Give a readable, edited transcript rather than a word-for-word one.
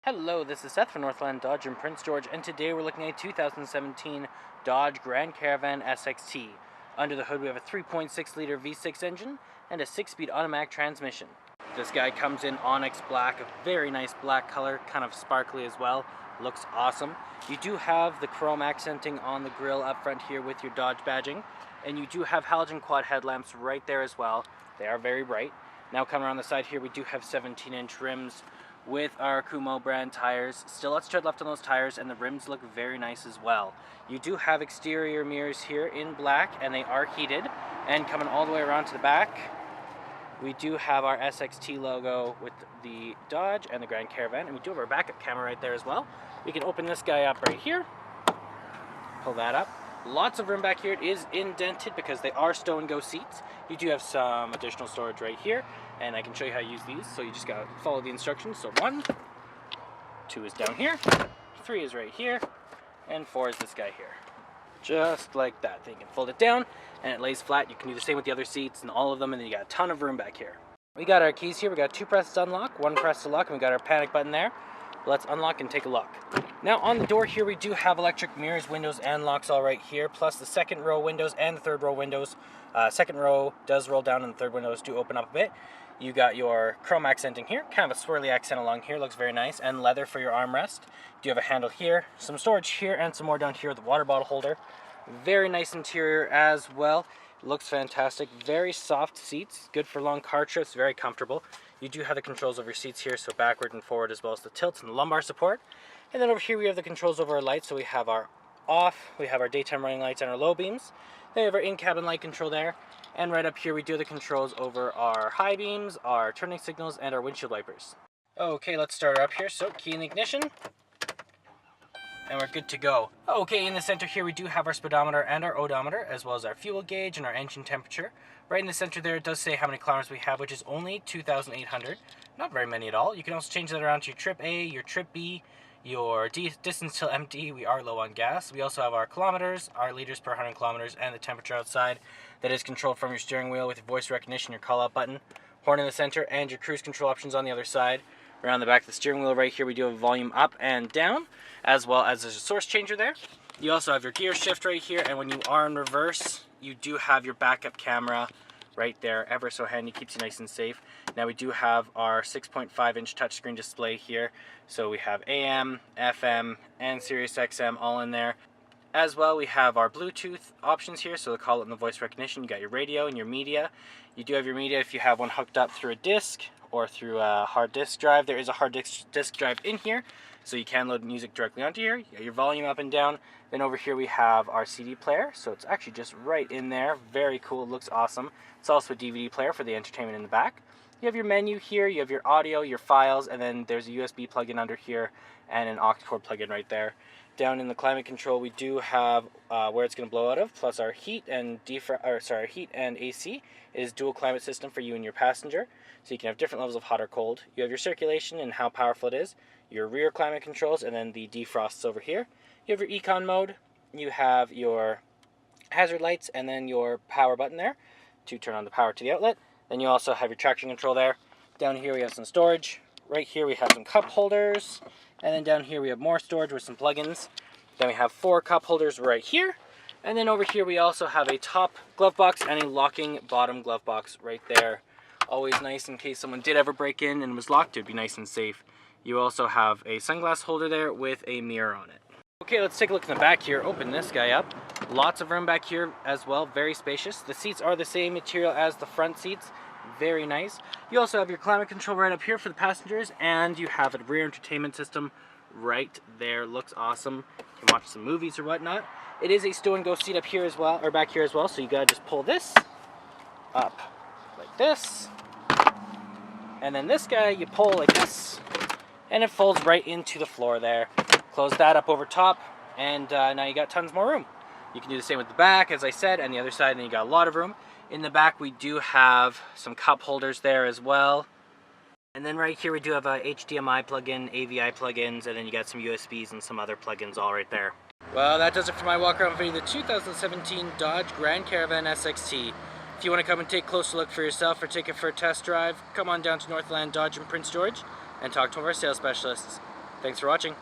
Hello, this is Seth from Northland Dodge in Prince George, and today we're looking at a 2017 Dodge Grand Caravan SXT. Under the hood we have a 3.6-liter V6 engine and a 6-speed automatic transmission. This guy comes in onyx black, a very nice black color, kind of sparkly as well. Looks awesome. You do have the chrome accenting on the grille up front here with your Dodge badging, and you do have halogen quad headlamps right there as well. They are very bright. Now coming around the side here, we do have 17-inch rims with our Kumo brand tires. Still lots of tread left on those tires, and the rims look very nice as well. You do have exterior mirrors here in black, and they are heated. And coming all the way around to the back, we do have our SXT logo with the Dodge and the Grand Caravan, and we do have our backup camera right there as well. We can open this guy up right here, pull that up. Lots of room back here. It is indented because they are stow and go seats. You do have some additional storage right here, and I can show you how to use these. So you just gotta follow the instructions. So 1, 2 is down here, 3 is right here, and 4 is this guy here. Just like that. Then you can fold it down and it lays flat. You can do the same with the other seats and all of them, and then you got a ton of room back here. We got our keys here. We got 2 presses to unlock, 1 press to lock, and we got our panic button there. Let's unlock and take a look. Now on the door here we do have electric mirrors, windows, and locks all right here, plus the second row windows and the third row windows. Second row does roll down and the third windows do open up a bit. You got your chrome accenting here, kind of a swirly accent along here, looks very nice, and leather for your armrest. You have a handle here, some storage here, and some more down here with the water bottle holder. Very nice interior as well. Looks fantastic. Very soft seats, good for long car trips, very comfortable. You do have the controls over your seats here, so backward and forward, as well as the tilts and the lumbar support. And then over here we have the controls over our lights. So we have our off, we have our daytime running lights and our low beams. Then we have our in-cabin light control there. And right up here we do have the controls over our high beams, our turning signals, and our windshield wipers. Okay, let's start her up here. So key in the ignition, and we're good to go. Okay, in the center here we do have our speedometer and our odometer, as well as our fuel gauge and our engine temperature. Right in the center there it does say how many kilometers we have, which is only 2,800. Not very many at all. You can also change that around to your trip A, your trip B, your distance till empty. We are low on gas. We also have our kilometers, our liters per 100 kilometers, and the temperature outside. That is controlled from your steering wheel with your voice recognition, your call out button, horn in the center, and your cruise control options on the other side. Around the back of the steering wheel right here we do have volume up and down, as well as there's a source changer there. You also have your gear shift right here, and when you are in reverse you do have your backup camera right there, ever so handy, keeps you nice and safe. Now we do have our 6.5-inch touchscreen display here, so we have AM, FM, and Sirius XM all in there. As well, we have our Bluetooth options here, so the call and the voice recognition. You got your radio and your media. You do have your media if you have one hooked up through a disc or through a hard disk drive. There is a hard disk drive in here, so you can load music directly onto here. You got your volume up and down. Then over here we have our CD player, so it's actually just right in there. Very cool, looks awesome. It's also a DVD player for the entertainment in the back. You have your menu here, you have your audio, your files, and then there's a USB plug-in under here and an aux cord plug-in right there. Down in the climate control we do have where it's going to blow out of, plus our heat and heat and AC. It is dual climate system for you and your passenger, so you can have different levels of hot or cold. You have your circulation and how powerful it is, your rear climate controls, and then the defrosts over here. You have your econ mode, you have your hazard lights, and then your power button there to turn on the power to the outlet. Then you also have your traction control there. Down here we have some storage. Right here we have some cup holders. And then down here we have more storage with some plugins. Then we have 4 cup holders right here. And then over here we also have a top glove box and a locking bottom glove box right there. Always nice in case someone did ever break in and was locked, it would be nice and safe. You also have a sunglass holder there with a mirror on it. Okay, let's take a look in the back here. Open this guy up. Lots of room back here as well, very spacious. The seats are the same material as the front seats. Very nice. You also have your climate control right up here for the passengers, and you have a rear entertainment system right there. Looks awesome. You can watch some movies or whatnot. It is a stow and go seat up here as well, or back here as well, so you gotta just pull this up like this. And then this guy you pull like this, and it folds right into the floor there. Close that up over top, and now you got tons more room. You can do the same with the back, as I said, and the other side, and then you got a lot of room. In the back we do have some cup holders there as well. And then right here we do have a HDMI plug-in, AVI plugins, and then you got some USBs and some other plugins all right there. Well, that does it for my walk around video of the 2017 Dodge Grand Caravan SXT. If you want to come and take a closer look for yourself or take it for a test drive, come on down to Northland Dodge in Prince George and talk to one of our sales specialists. Thanks for watching.